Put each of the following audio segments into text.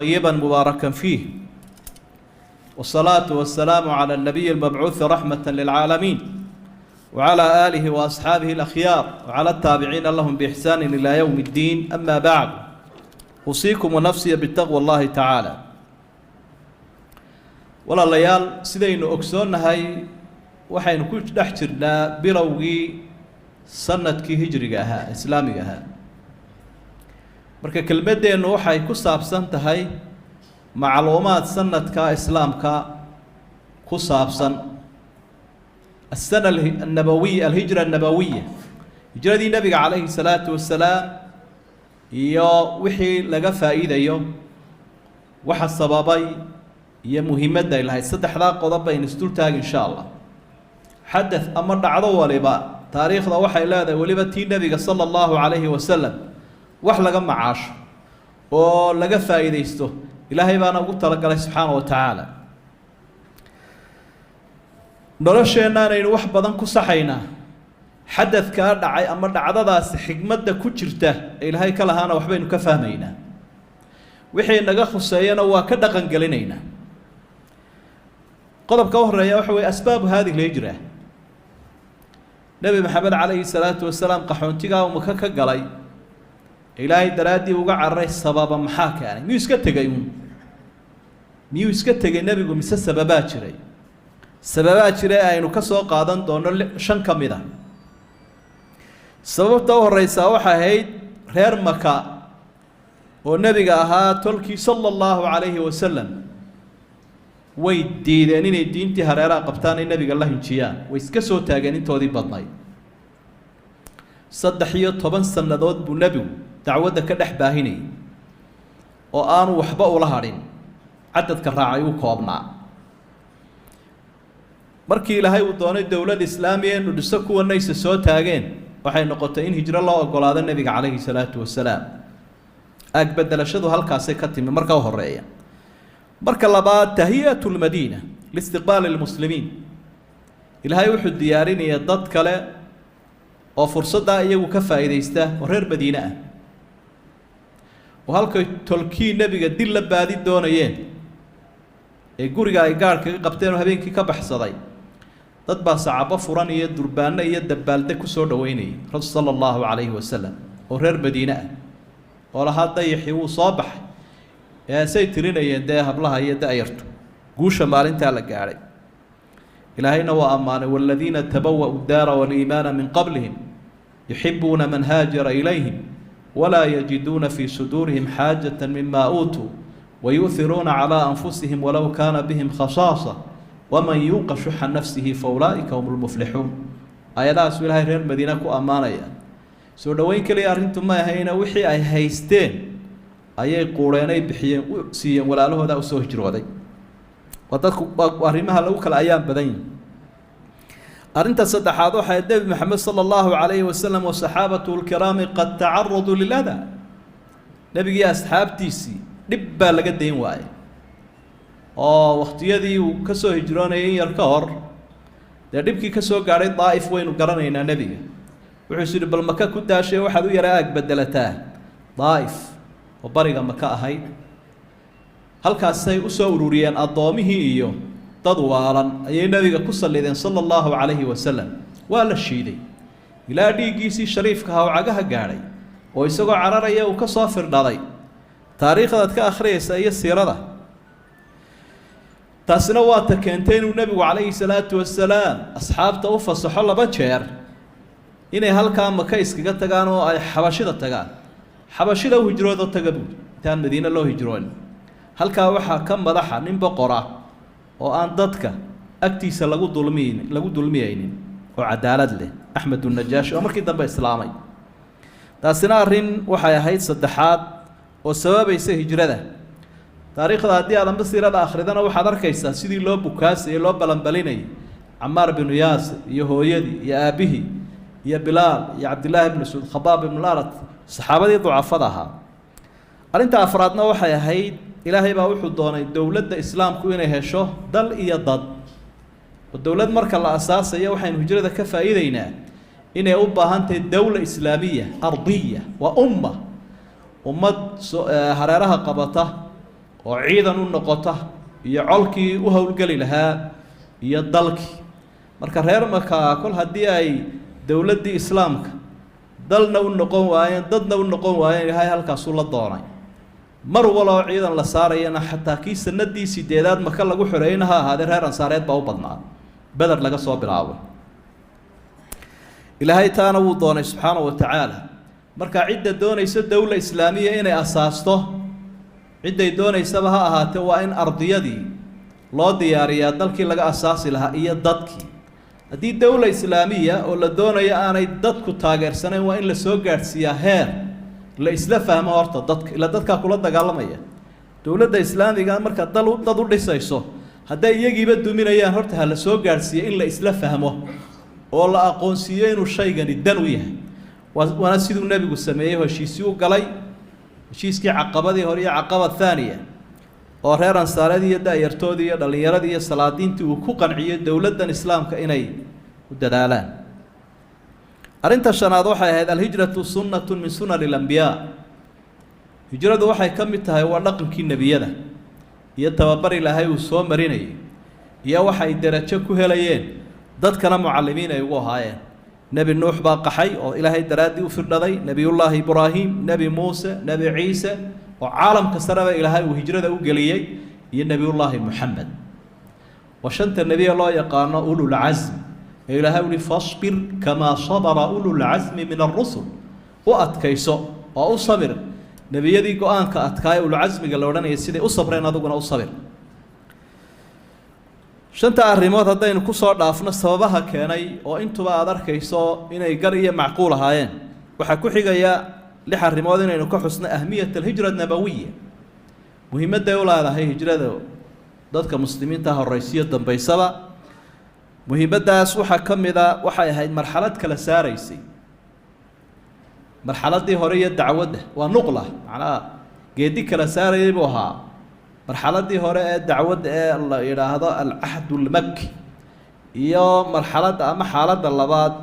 طيبا مباركا فيه، والصلاة والسلام على النبي المبعوث رحمة للعالمين وعلى آله وأصحابه الأخيار وعلى التابعين لهم بإحسان إلى يوم الدين. أما بعد، أوصيكم ونفسي بتقوى الله تعالى. walaalayaal sidaynu ogsoonnahay waxaynu ku dhex jirnaa bilowgii sanadkii hijriga ahaa islaamiga ahaa. marka kelmadeennu waxay ku saabsan tahay macluumaad sanadka islaamka ku saabsan السنة النبوية الهجرة النبوية هجرة النبي عليه الصلاة والسلام iyo wixii laga faa'iidayo waxa sababay iyo muhiimadda ay lahayd. saddexdaa qodob baynu isdul taag insha Allah. xadath ama dhacdo waliba taariikhda waxay leedahay waliba tii nabiga sallallahu alayhi wasallam wax laga macaasho oo laga faa'iideysto ilaahay baana ugu talagalay subxaanahu wa tacaala. nolosheenna aynu wax badan ku saxaynaa xadadkaa dhacay ama dhacdadaasi xigmadda ku jirta ee ilaahay ka lahaana waxbaynu ka fahmaynaa, wixii naga khuseeyana waa ka dhaqan gelinaynaa. qodobka u horeeya waxa weeye asbaabu haadihi lhijra. nebi maxamed calayhi salaatu wasalaam qaxoontigaa uu maka ka galay ilaahay daraaddii uga cararay sababa maxaa keenay? miyuu iska tegay miyuu iska tegay nebigu mise sababaa jiray? sababaa jiray aynu ka soo qaadan doono 5 ka mid ah. sababta u horeysa waxay ahayd reer maka oo nebiga ahaa tolkii sallallahu alayhi wasallam way diideen inay diintii hareeraha qabtaan ay nebiga la hinjiyaan. way iska soo taageen intoodii badnayd. 13 sannadood buu nebigu dacwadda ka dhex baahinayay oo aanu waxba ula hadhin. cadadka raacay uu koobnaa. markii ilaahay uu doonay dowlad islaamiya inuu dhiso kuwana aysa soo taageen waxay noqotay in hijro loo ogolaado nebiga calayhi salaatu wasalaam. agbedelashadu halkaasay ka timi marka u horeeya. marka labaad tahiyatu lmadiina liistiqbaali lmuslimiin. ilaahay wuxuu diyaarinaya dad kale oo fursaddaa iyagu ka faa'iidaysta oo reer madiine ah oo halkay tolkii nebiga dil la baadi doonayeen ee guriga ay gaadh kaga qabteen oo habeenkii ka baxsaday, dad baa sacabo furan iyo durbaano iyo dabaalde ku soo dhaweynayay rasuul sallallahu alayhi wasallam oo reer madiine ah oo lahaa dayaxii wuu soo baxay ee say tirinayeen dee hablaha iyo da'yartu guusha maalintaa la gaadhay. ilaahayna waa ammaanay waladiina tabawa'u daara waliimaana min qablihim yuxibuuna man haajara ilayhim walaa yajiduuna fii suduurihim xaajatan mima uutuu wayu'thiruuna calaa anfusihim walow kaana bihim khasaasa waman yuuqa shuxa nafsihi faulaa'ika hum lmuflixuun. aayadahaasuu ilaahay reer madiina ku ammaanaya. soo dhoweyn keliya arrintu ma ahayna wixii ay haysteen ayay quureenay bixiyeen u siiyeen walaalahooda u soo hijrooday. waa dadku arrimaha lagu kala ayaan badan yihin. arrinta saddexaad waxay nebi maxamed sala allahu calayhi wasalam wa saxaabatuhu lkiraami qad tacaraduu liladaa. nebigii asxaabtiisii dhib baa laga dayn waayey oo wakhtiyadii uu ka soo hijroonayay in yar ka hor dee dhibkii ka soo gaadhay daa'if waynu garanaynaa. nebiga wuxuu is yidhi bal maka ku daashay waxaad u yara bedelataa daa'if oo bariga maka ahayd. halkaasay u soo ururiyeen addoomihii iyo dad waalan ayay nebiga ku sallideen sala allahu calayhi wasalam. waa la shiiday ilaa dhiiggiisii shariifka ahaa oo cagaha gaadhay oo isagoo cararaya uu ka soo firdhaday. taariikhdaad ka akhriyaysa iyo siirada. taasina waa ta keentay inuu nebigu calayhi salaatu wasalaam asxaabta u fasaxo 2 jeer inay halkaa maka iskaga tagaan oo ay xabashida tagaan. xabashida u hijroodo taga buuri intaan madiine loo hijroon. halkaa waxaa ka madaxa nin boqor ah oo aan dadka agtiisa lagu dulmiyaynin oo cadaalad leh, axmed unajaashi oo markii dambe islaamay. taasina arrin waxay ahayd saddexaad oo sababaysa hijrada. taariikhda haddii aad amba siirada akhridana waxaad arkaysaa sidii loo bukaasayay loo balanbalinayay camaar binu yaasir iyo hooyadii iyo aabbihii iyo bilaal iyo cabdillaahi ibnu mascuud khabaab ibnu larat saxaabadii ducafada ahaa. arrinta afraadna waxay ahayd ilaahay baa wuxuu doonay dowladda islaamku inay hesho dal iyo dad. oo dowlad marka la asaasayo waxaynu hijrada ka faa'iidaynaa inay u baahan tahay dawla islaamiya ardiya waa ummad hareeraha qabata oo ciidan u noqota iyo colkii u howlgeli lahaa iyo dalkii marka reer Maka kol haddii ay dowladdii islaamka dalna u noqon waayeen dadna u noqon waayeen ilaahay halkaasuu la doonay mar waloo ciidan la saarayana xataa kii sanadii sideedaad Maka lagu xoreeyna ha ahaadee reer ansaareed baa u badnaa Badar laga soo bilaabo ilaahay taana wuu doonay subxaanahu wa tacaala marka cidda doonaysa dowla islaamiya inay asaasto cidday doonaysaba ha ahaatee waa in ardiyadii loo diyaariyaa dalkii laga asaasi lahaa iyo dadkii haddii dowla islaamiya oo la doonayo aanay dadku taageersanayn waa in la soo gaadhsiiyaa heer la isla fahmo horta dadka ila dadkaa kula dagaalamaya dowladda islaamiga marka dad u dhisayso hadday iyagiiba duminayaan horta ha la soo gaadhsiiyo in la isla fahmo oo la aqoonsiiyo inuu shaygani dan u yahay waana siduu nebigu sameeyey heshiisii u galay heshiiskii caqabadii hore iyo caqabad thaaniya oo reer ansaareed iyo daayartoodii iyo dhallinyaradii iyo salaadiintii uu ku qanciyey dowladdan islaamka inay u dadaalaan arrinta shanaad waxay ahayd alhijratu sunnatun min sunani alambiyaa hijradu waxay ka mid tahay waa dhaqankii nebiyada iyo tababar ilaahay uu soo marinayay iyo waxay darajo ku helayeen dadkana mucallimiin ay ugu ahaayeen nebi nuux baa qaxay oo ilaahay daraaddii u firdhaday nebiyullaahi ibraahim nebi muuse nebi ciise oo caalamka sareba ilaahay uu hijrada u geliyey iyo nebiyullaahi muxamed waa shanta nebiya loo yaqaano ululcasm ee ilaahay uli fasbir kamaa sabara ululcasmi min alrusul u adkayso oo u sabir nebiyadii go-aanka adkaaya ululcasmiga la odhanaya siday u sabreen adiguna u sabir shanta arrimood haddaynu ku soo dhaafno sababaha keenay oo intuba aada arkayso inay gar iyo macquul ahaayeen waxaa ku xigaya 6 arrimood inaynu ka xusno ahmiyat alhijra nabawiya muhiimadday u leedahay hijrada dadka muslimiinta horeysiyo dambaysaba muhiimaddaas waxaa ka mid a waxay ahayd marxalad kala saaraysay marxaladdii hore iyo dacwadda waa nuqla macnaha geedi kala saarayay buu ahaa marxaladdii hore ee dacwadda ee la yidhaahdo alcahdu lmaki iyo marxaladda ama xaaladda labaad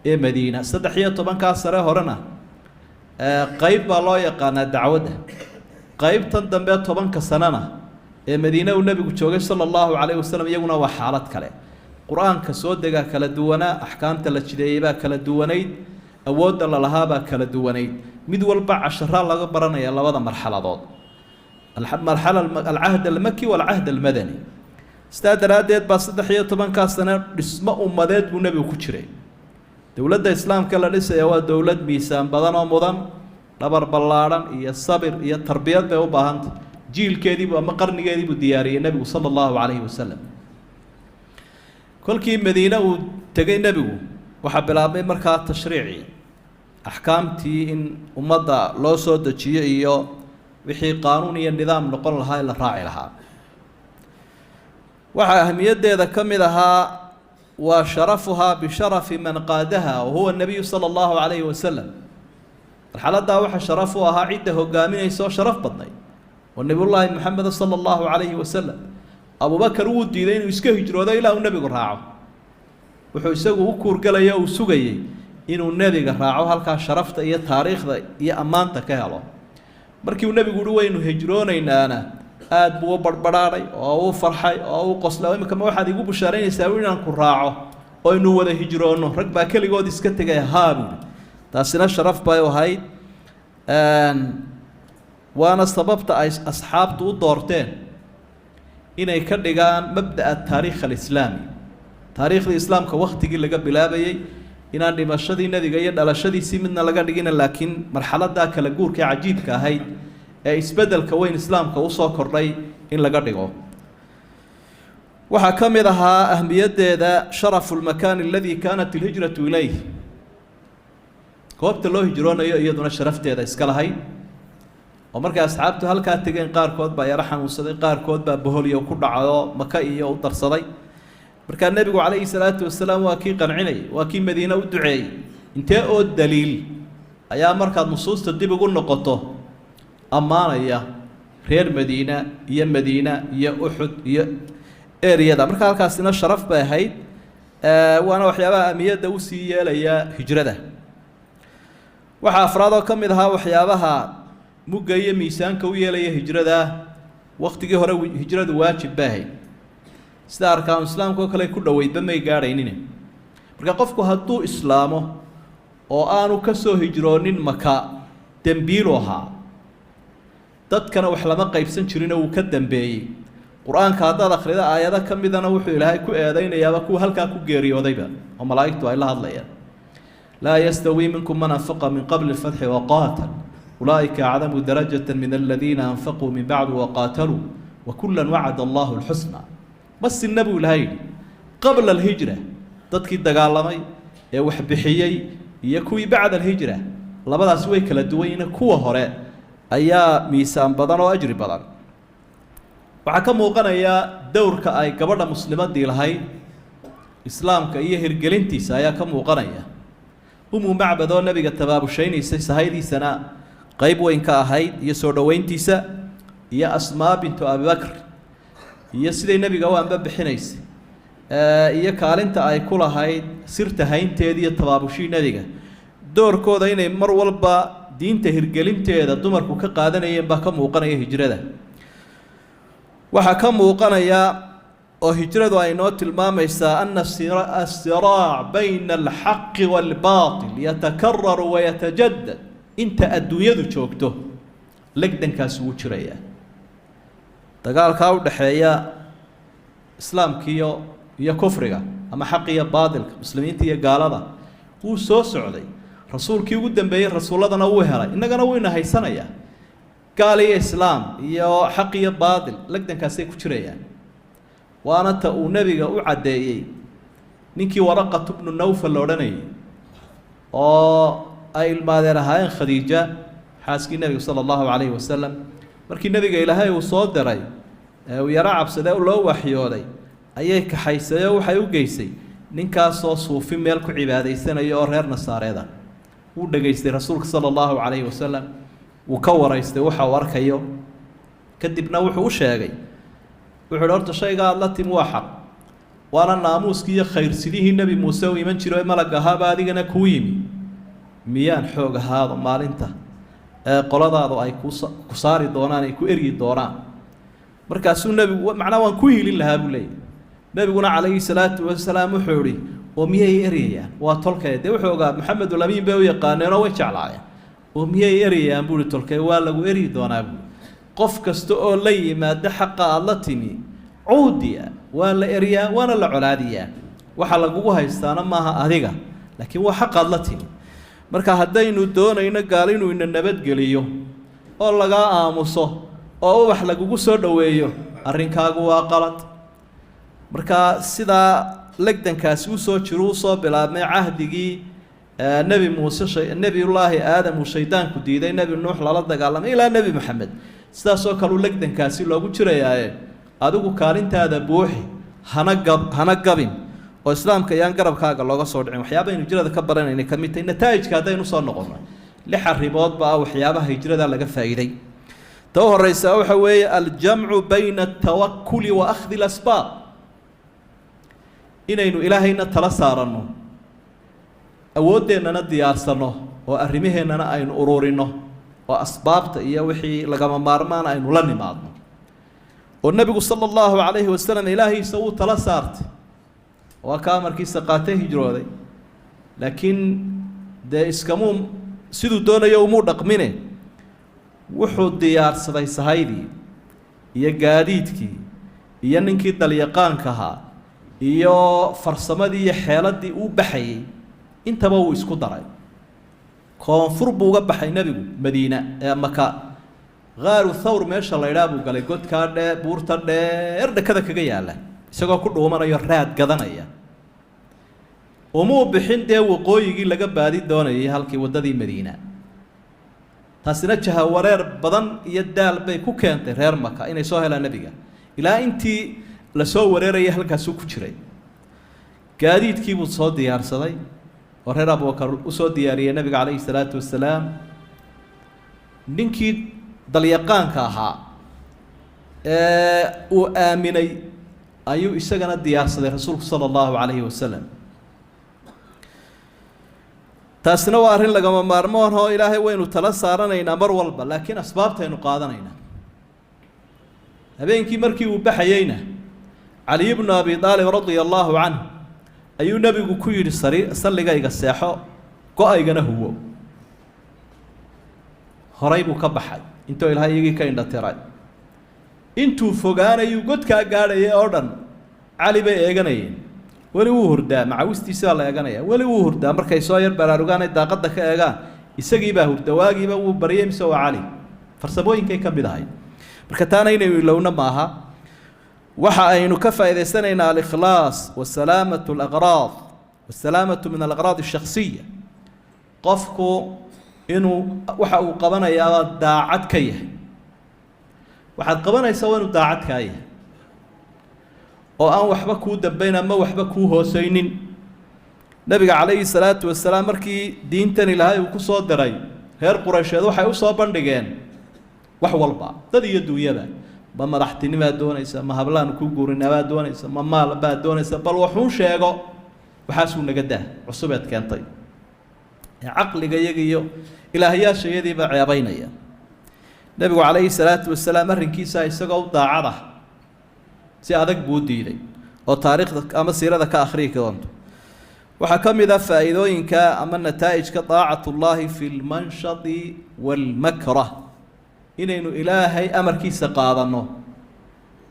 ee madiina 13 sare horena qayb baa loo yaqaanaa dacwadda qaybtan dambe 10 sanana ee madiina uu nabigu joogay sallallahu alayhi wasallam iyaguna waa xaalad kale quraanka soo dega kala duwana ahkaamta la jideeyay baa kala duwanayd awoodda la lahaa baa kala duwanayd mid walba 10 laga baranaya labada marxaladood المرحلة العهد المكي والعهد المدني استدرادات بس 13 سنة اسم أمدات والنبي كشري دولة الإسلام كلا لسه يوا دولة ميسان بدن ومدن لبر بلارن يا الصبر يا التربية بوبهانت جيل كذب ومقرن كذب الدياري النبي صلى الله عليه وسلم كل كي مدينة وتجي النبي وحب العبد مركات تشريعي أحكامتي إن أمضى لو صوت شيء wixii qaanuun iyo nidaam noqon lahaa la raaci lahaa waxa ahmiyadeeda kamid ahaa wa sharafuha bi sharafi man qaadaha wa huwa an-nabiy sallallahu alayhi wa sallam marxaladda waxa sharafu ahaa cidda hogaaminayso sharaf badnay wa nabiyullaahi muhammad sallallahu alayhi wa sallam abu bakr uu diiday inuu iska hijroodo ilaa uu nabigu raaco wuxuu isagu u kuurgalay oo sugayay inuu nabiga raaco halka sharafta iyo taariikhda iyo amaanta ka helo markii uu nabigu u weynu hijroonaynaana aad buu barbararay oo uu farxay oo uu qoslay imika ma waxaad igu bushaaraynaysaa inaan ku raaco oo inuu wada hijroono rag baa kaligood iska tagay haabu taasina sharaf bay ahayd waana sababta ay asxaabtu u doorteen inay ka dhigaan mabda'a taariikh al-islaami taariikhda islaamka waqtigii laga bilaabayay inaan dhimashadii nabiga iyo dhalashadiisii midna laga dhigina laakiin marxaladda kala guurka cajiibka ahayd ee isbedelka weyn islaamka u soo kordhay in laga dhigo waxa kamid ahaa ahmiyadeeda sharafu almakan alladhi kanat alhijratu ilayhi goobta loo hijroonayo iyaduna sharafteeda iska lahayd oo markay asxaabtu halkaa tageen qaarkood baa yara xanuunsaday qaarkood baa boholiyo ku dhacdo maka iyo u darsaday markaa nabigu calayhi salaatu wasalaam waa kii qancinay waa kii madiina u duceeyey intee oo daliil ayaa markaad nusuusta dib ugu noqoto ammaanaya reer madiina iyo uxud iyo eriyada markaa halkaasina sharaf bay ahayd waana waxyaabaha amiyadda u sii yeelaya hijrada waxaa afraad oo ka mid ahaa waxyaabaha mugga iyo miisaanka u yeelaya hijrada waqtigii hore hijradu waajib baahay sida arkaan islaamka oo kale ku dhaweydba may gaadhaynine marka qofku hadduu islaamo oo aanu ka soo hijroonin maka dembiilu ahaa dadkana wax lama qaybsan jirin oo uu ka dambeeyey qur-aanka haddaad akhrida aayado ka midana wuxuu ilaahay ku eedaynayaaba kuwa halkaa ku geeriyoodayba oo malaa'igtu ay la hadlayaan laa yastawii minkum man anfaqa min qabli alfatxi waqaatal ulaa'ika acdamu darajata min aladiina anfaquu min bacdu waqaataluu wakula wacada allahu alxusna ma sinna buu ilahay yidhi qabla alhijra dadkii dagaalamay ee wax bixiyey iyo kuwii bacda alhijra labadaas way kala duwan yihiin kuwa hore ayaa miisaan badan oo ajri badan waxaa ka muuqanaya dowrka ay gabadha muslimadii lahayd islaamka iyo hirgelintiisa ayaa ka muuqanaya umu macbad oo nabiga tabaabushaynaysa sahaydiisana qayb weyn ka ahayd iyo soo dhoweyntiisa iyo asmaa bintu abibakr iyo siday nabiga u anba bixinaysay iyo kaalinta ay ku lahayd sirta haynteeda iyo tabaabushii nabiga doorkooda inay mar walba diinta hirgelinteeda dumarku ka qaadanayeen baa ka muuqanaya hijrada waxaa ka muuqanaya oo hijradu ay noo tilmaamaysaa ana asiraac bayna alxaqi waalbaatil yatakararu wayatajaddad inta adduunyadu joogto legdankaas wuu jirayaa dagaalkaa u dhaxeeya islaamkiiyo iyo kufriga ama xaq iyo baatilka muslimiinta iyo gaalada wuu soo socday rasuulkii ugu dambeeyey rasuulladana wuu helay innagana wayna haysanayaa gaal iyo islaam iyo xaq iyo baatil legdankaasay ku jirayaan waana ta uu nebiga u caddeeyey ninkii waraqatu bnu nawfal la odhanayay oo ay ilmaadeen ahaayeen khadiija xaaskii nebiga sala allahu calayhi wasalam markii nebiga ilaahay uu soo diray ee uu yaro cabsadee loo waxyooday ayay kaxaysay oo waxay u geysay ninkaasoo suufi meel ku cibaadaysanaya oo reer nasaareeda wuu dhegaystay rasuulka sala allahu calayhi wasalam wuu ka waraystay waxa uu arkayo kadibna wuxuu u sheegay wuxuu hi horta shayga aada la timi waa xaq waana naamuuskii iyo khayrsidihii nebi muuse u iman jiro ee malag ahaaba adigana kuu yimi miyaan xoog ahaado maalinta ee qoladaadu ay ku saari doonaan ay ku eryi doonaan markaasuu nebigu macnaa waan ku hiilin lahaa buu leeyahy nebiguna calayhi salaatu wasalaam wuxuu ihi oo miyay eryayaan waa tolkee dee wuxuu ogaa maxamedulamiin bay u yaqaaneenoo way jeclaayeen oo miyay eryayaan buuhi tolkee waa lagu eryi doonaa buui qof kasta oo la yimaado xaqa aada la timi cuudiya waa la eryaa waana la colaadiyaa waxa lagugu haystaana maaha adiga laakiin waa xaq aada la timi marka haddaynu doonayno gaal inuu ina nabadgeliyo oo lagaa aamuso oo ubax lagugu soo dhoweeyo arrinkaagu waa qalad marka sidaa legdankaasi usoo jiro usoo bilaabmay cahdigii nebi muuse nebiyullaahi aadam uu shaydaanku diiday nebi nuux lala dagaalamay ilaa nebi maxamed sidaasoo kale u legdankaasi loogu jirayaaye adigu kaalintaada buuxi hana gabin oo islaamka iyaan garabkaaga looga soo dhicin waxyaabaaynu hijrada ka baranayna ka mid tahay nataa'ijka haddaynu soo noqono 6 arrimoodba ah waxyaabaha hijrada laga faa'iiday ta u horeysa waxa weeye aljamcu bayna altawakuli wa akhdi alasbaab inaynu ilaahayna tala saaranno awoodeennana diyaarsano oo arrimaheennana aynu ururinno oo asbaabta iyo wixii lagama maarmaan aynu la nimaadno oo nebigu sala allahu calayhi wasalam ilaahiisa wuu tala saartay waa ka amarkiisa qaatay hijrooday laakiin dee iskamuu siduu doonayo umuu dhaqmine wuxuu diyaarsaday sahaydii iyo gaadiidkii iyo ninkii dalyaqaanka ahaa iyo farsamadii iyo xeeladii uu baxayay intaba wuu isku daray koonfur buu uga baxay nebigu madiina ee maka qaaru thawr meesha la idhaa buu galay godkaa buurta dheer dhakada kaga yaalla isagoo ku dhuumanayo raad gadanaya umuu bixin dee waqooyigii laga baadi doonayay halkii waddadii madiina taasina jahawareer badan iyo daal bay ku keentay reer maka inay soo helaan nebiga ilaa intii la soo wareerayay halkaasuu ku jiray gaadiidkii buu soo diyaarsaday oo reer abubakar u soo diyaariyey nebiga calayhi salaatu wasalaam ninkii dalyaqaanka ahaa ee uu aaminay ayuu isagana diyaarsaday rasuulku sala allahu calayhi wasalam taasina waa arrin lagama maarmoon oo ilaahay waynu tala saaranaynaa mar walba laakiin asbaabtaynu qaadanaynaa habeenkii markii uu baxayeyna cali ibnu abi aalib radia allaahu canhu ayuu nebigu ku yidhi salligayga seexo go-aygana huwo horay buu ka baxay intuu ilaahay iyagii ka indhatiray intuu fogaanayuu godkaa gaadhayay oo dhan cali bay eeganayeen weli wuu hurdaa macawistiisibaa la eeganaya weli wuu hurdaa markay soo yar baraarugaanay daaqadda ka eegaan isagiibaa hurda waagiiba wuu baryay mise waa cali farsamooyinkay ka mid ahay marka taana inaynu ilowna maaha waxa aynu ka faa'iidaysanaynaa alikhlaas wasalaamatu alaqraad wasalaamatu min alaqraad alshakhsiya qofku inuu waxa uu qabanayaa daacad ka yahay waxaad qabanaysaa waa inuu daacad kaa yahay oo aan waxba kuu dambayn ama waxba kuu hoosaynin nabiga calayhi salaatu wasalaam markii diintan ilaahay uu ku soo diray reer quraysheed waxay u soo bandhigeen wax walba dad iyo duunyaba ma madaxtinimaad doonaysa ma hablaan ku guurinabaad doonaysa ma maal baad doonaysa bal wuxuu sheego waxaasuu naga daa cusubeed keentay caqliga iyaga iyo ilaahyaashayadiiba ceebaynaya nabigu calayhi salaatu wasalaam arrinkiisa isagoo u daacada si adag buu diiday oo taariikhda ama siirada ka akhriyi doonto waxaa ka mid ah faa'iidooyinka ama nataa'ijka daacatullaahi fi lmanshadi waalmakrah inaynu ilaahay amarkiisa qaadanno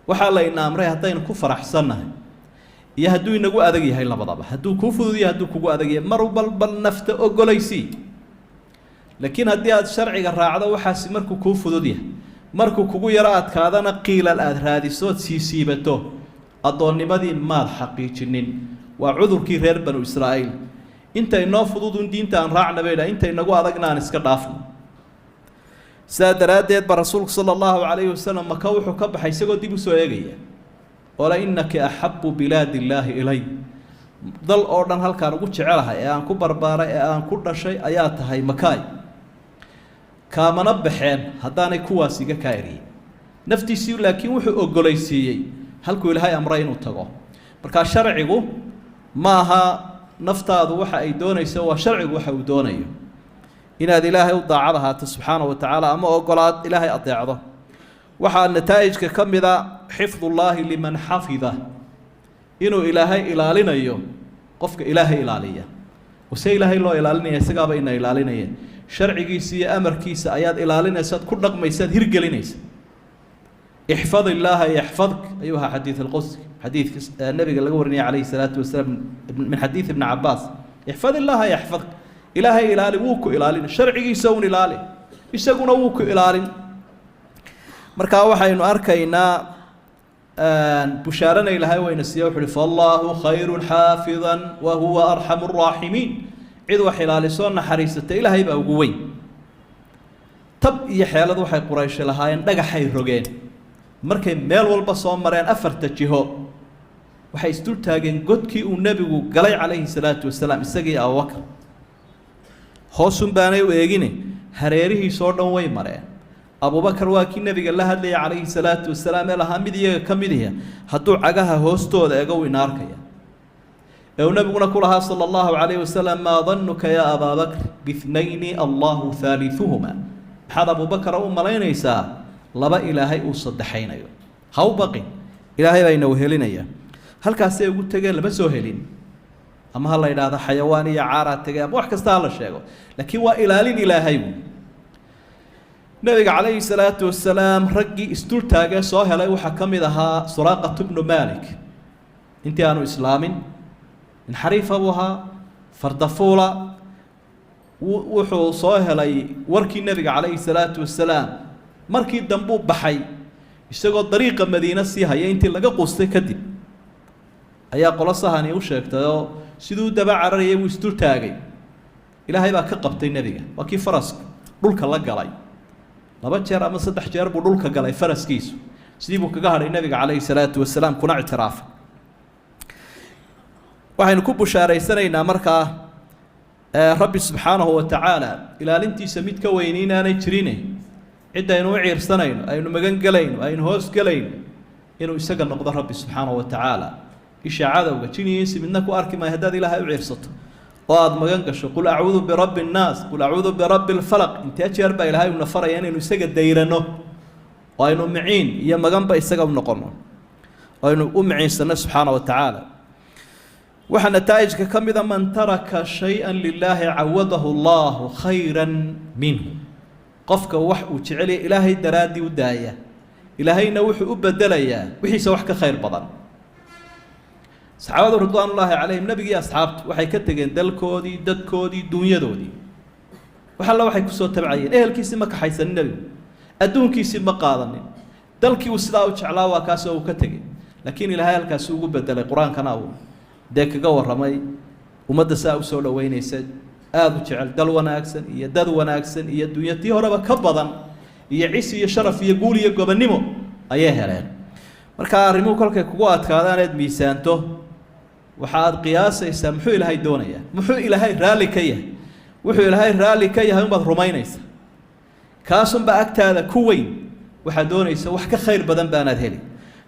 waxaa layna amray haddaynu ku faraxsannahay iyo hadduu inagu adag yahay labadaba hadduu kuu fudud yahay hadduu kugu adag yahay mar balbal nafta ogolaysii laakiin haddii aad sharciga raacdo waxaasi markuu kuu fudud yahay markuu kugu yaro adkaadana qiilal aad raadisood sii siibato addoonnimadii maad xaqiijinin waa cudurkii reer banu israa'iil intay noo fududun diinta aan raacna bay dhaha intay nagu adagna aan iska dhaafno sidaa daraaddeed ba rasuulku sala allahu calayhi wasalam maka wuxuu ka baxay isagoo dib u soo eegaya oo la innaka axabu bilaadi illaahi ilay dal oo dhan halkaan ugu jecelahay ee aan ku barbaaray ee aan ku dhashay ayaa tahay makaay kaamana baxeen haddaanay kuwaas iga kaa eriyey naftiisii laakiin wuxuu ogolaysiiyey halkuu ilaahay amray inuu tago markaa sharcigu ma aha naftaadu waxa ay doonayso waa sharcigu waxa uu doonayo inaad ilaahay u daacad ahaato subxaana wa tacaala ama ogolaad ilaahay adeecdo waxaa nataa'ijka ka mid a xifdullaahi liman xafida inuu ilaahay ilaalinayo qofka ilaahay ilaaliya wase ilaahay loo ilaalinaya isagaaba ina ilaalinayeen sharcigiisa iyo amarkiisa ayaad ilaalinaysaad ku dhaqmaysaad hirgelinaysa ixfad illaaha yaxfadk ayuu ahaa xadiid alqudsi xadiidka nabiga laga warinaya calayhi salaatu wasalaam min xadiid ibni cabaas ixfad illaaha yaxfadk ilaahay ilaali wuu ku ilaalin sharcigiisa un ilaali isaguna wuu ku ilaalin markaa waxaynu arkaynaa bushaarana ilaahay wayna siiya wuxu uhi faallaahu khayrun xaafidan wa huwa arxamu raaximiin cid wax ilaalisoo naxariisata ilaahay baa ugu weyn tab iyo xeelad waxay qurayshi lahaayeen dhagaxay rogeen markay meel walba soo mareen afarta jiho waxay isdul taageen godkii uu nebigu galay calayhi salaatu wasalaam isagii abubakar hoosun baanay u eegine hareerihiisoo dhan way mareen abubakar waa kii nebiga la hadlaya calayhi salaatu wasalaam ee lahaa mid iyaga ka mid iha hadduu cagaha hoostooda ego wina arkaya ee uu nebiguna ku lahaa sala allahu calayhi wasalam maa danuka yaa abaa bakr biithnayni allahu haaliuhuma maxaad abubakara u malaynaysaa laba ilaahay uu saddexaynayo ha u baqin ilaahay baa ina wehelinaya halkaasay ugu tegeen lama soo helin ama ha la yidhaahdo xayawaan iyo caaraa tegay ama wax kasta ha la sheego laakiin waa ilaalin ilaahay buu nabiga calayhi salaatu wasalaam raggii isdul taagee soo helay waxaa ka mid ahaa suraaqatu bnu maalik intii aanu islaamin nin xariifa buu ahaa fardafuula wuxuu soo helay warkii nebiga calayhi salaatu wasalaam markii dambuu baxay isagoo dariiqa madiine sii haya intii laga qustay kadib ayaa qolo sahani u sheegtay oo siduu daba cararayay buu isdul taagay ilaahay baa ka qabtay nebiga waa kii faraska dhulka la galay 2 jeer ama 3 jeer buu dhulka galay faraskiisu sidii buu kaga hadhay nabiga calayhi salaatu wasalaam kuna ictiraafay waxaynu ku bushaaraysanaynaa markaa rabbi subxaanahu wa tacaala ilaalintiisa mid ka weyn inaanay jirin cid aynu u ciirsanayno aynu magan galayno aynu hoos galayno inuu isaga noqdo rabbi subxaanahu wa tacaala isha cadowga jiniyiinsi midna ku arki maayo haddaad ilaahay u ciirsato oo aada magan gasho qul acuudu birabbi nnaas qul acuudu birabbi lfalaq intee jeer baa ilaahay una faraya inaynu isaga dayrano وأنه معين يا مجنب يستجاب نقرنا وأنه معين سنة سبحانه وتعالى وحن نتائج كم إذا من ترك شيئا لله عوضه الله خيرا منه قفك وح وتعلي إلهي درادي وداية إلهي نوح أبدليا وحي سوحك خير بدن صحابة رضوان الله عليهم نبي أصحابت وحي كتجن دلكودي ددكودي دنيا دودي وحلا وحي كسو تبعين إيه الكيس ما كحيس النبي أدون كيس ما قاضني دلكي وسلا وشعلا وكاسو وكتجن لكن إلهي الكاسو بدل القرآن كناو ديك جور رمي ومدرسة وسول وين يسد آذو شعل دل وناكسن يدد وناكسن يدنيا تيهرب كبضا يعيس يشرف يقول يقبل نمو أيه هلين مركا ريمو كلك كوات كذا ميسانته وحاد قياس يسمحوا إلى هاي الدنيا محو إلى هاي رالي كيه وحو إلى هاي رالي كيه هم بضرمينيس كاسم بأكت هذا كوين وحدونيس وحك خير بدن بانات هلي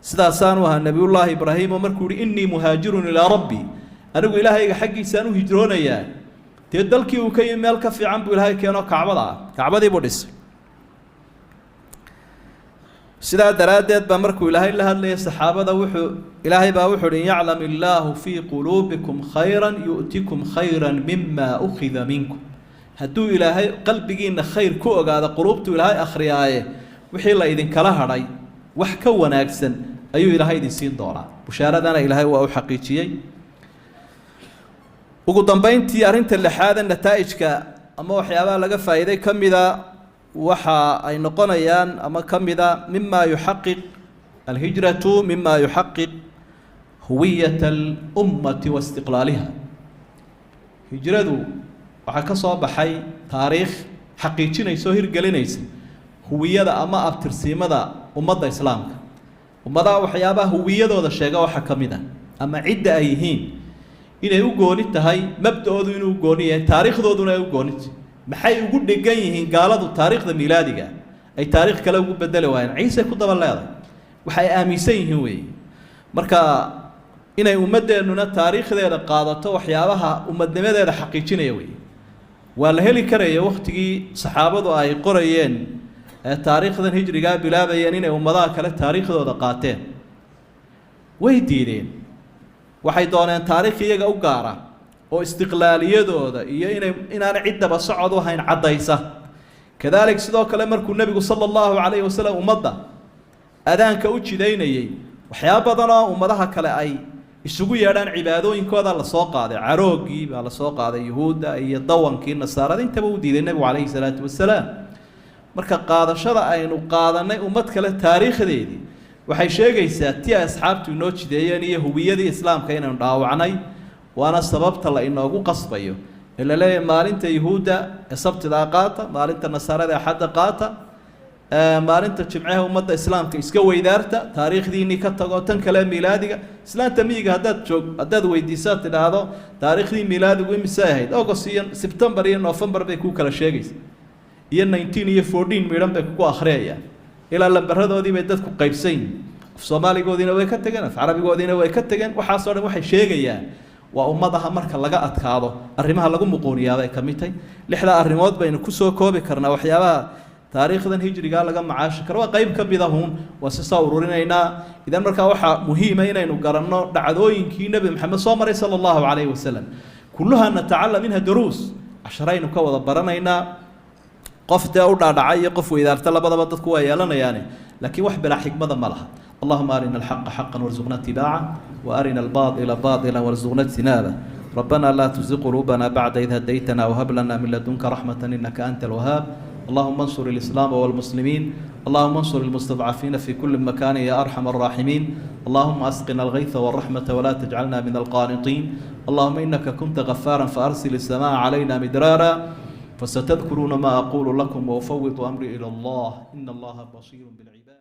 سدا سانوها النبي الله إبراهيم ومركوري إني مهاجر إلى ربي أنا أقول إلهي حقي سانو هجرون إياه تدلكي وكي مالك في عم بإلهي كانوا كعبة بودس سدا درادت بمركو إلهي لها اللي الصحابة وحو إلهي باوحو إن يعلم الله في قلوبكم خيرا يؤتكم خيرا مما أخذ منكم هدو إلهي قلبي إن خير كوغ هذا قلوبتو إلهي أخريايه وحي الله إذن كلها رأي وحكوا ناكسن أيو إلهي دي سين دورا بشاردنا إلهي وأو حقيقي وقدام بينتي أرنت اللي حاذا النتائج أما وحيابا لقى فايدة كم إذا وحا أي نقنيان أما كم إذا مما يحقق الهجرة مما يحقق هوية الأمة واستقلالها هجرة وحكا صوب حي تاريخ حقيقي نيسوهر قلينيس هوية أما أبترسيمة أمة إسلامك أمة وحيابا هوية ذو الشيء وحكمنا أما عدة أيهين inay u gooni tahay mabdoodu inuu gooni yahay taariikhdooduna ay u gooni maxay ugu dhigan yihiin gaaladu taariikhda miilaadiga ay taariikh kale ugu bedeli waayeen ciise ku daba leedahay waxay aaminsan yihiin weey marka inay ummadeennuna taariikhdeeda qaadato waxyaabaha ummadnimadeeda xaqiijinaya weey waa la heli karaya waqtigii saxaabadu ay qorayeen taariikhdan hijriga bilaabayeen inay ummadaha kale taariikhdooda qaateen way diideen waxay dooneen taariikh iyaga u gaara oo istiqlaaliyadooda iyo inaan cidaba socod u hayn cadaysa kadalik sidoo kale markuu nabigu sallallahu alayhi wasallam ummadda adaanka u jideynayay waxyaabo badan oo ummadaha kale ay isugu yeedhaan cibaadooyinkooda la soo qaaday caroogii baa la soo qaaday yahuuda iyo dawankii nasaarada intaba u diiday nabigu alayhi salaatu wasalaam marka qaadashada aynu qaadanay ummad kale taariikhdeedii waxay sheegaysaa tii asxaabtu inoo jideeyeen iyo hubiyadii islaamka inaynu dhaawacnay waana sababta la inoogu qasbayo ila leeyahay maalinta yahuuda ee sabtida qaata maalinta nasaarada axadda qaata maalinta jimcaha ummadda islaamka iska weydaarta taariikhdiinii ka tago tan kale miilaadiga islaanta miyiga haddaad weydiisaa tidhaahdo taariikhdii miilaadigu imise ahayd august iyo sebtembar iyo november bay ku kala sheegaysa iyo 19 iyo 14 midhan bay ku akhriyayaan إلى لمبرهودي بيدك قيبسين في صومالي قودينا ويكتجن في عربي قودينا ويكتجن وحصل وحي شيء يعني وأمضها مركز لقى أتكاضه الرمها لقوا مقوليا ذا كميتي لحلا الرماد بين كسو كوبي كرنا وحيابا تاريخ ذا هجري قال لقى معاش كروا قيب كبيضهم وسصورنا هنا إذا مركز وحى مهمة هنا إنه قرنا دعوين كي نبي محمد صلى الله عليه وسلم كلها نتعلم منها دروس عشرين وكوا ضبرنا هنا قفت أو دعاية قف وإذا ارتلب ضبطت كويا لنا يعني لكن وحب لا حكمة ملها اللهم أرنا الحق حقا وارزقنا اتباعه وأرنا الباطل باطلا وارزقنا اجتنابه ربنا لا تزغ قلوبنا بعد إذ هديتنا وهب لنا من لدنك رحمة إنك أنت الوهاب اللهم انصر الإسلام والمسلمين اللهم انصر المستضعفين في كل مكان يا أرحم الراحمين اللهم أسقنا الغيث والرحمة ولا تجعلنا من القانطين اللهم إنك كنت غفارا فأرسل السماء علينا مدرارا فستذكرون ما أقول لكم وأفوض أمري إلى الله إن الله بصير بالعباد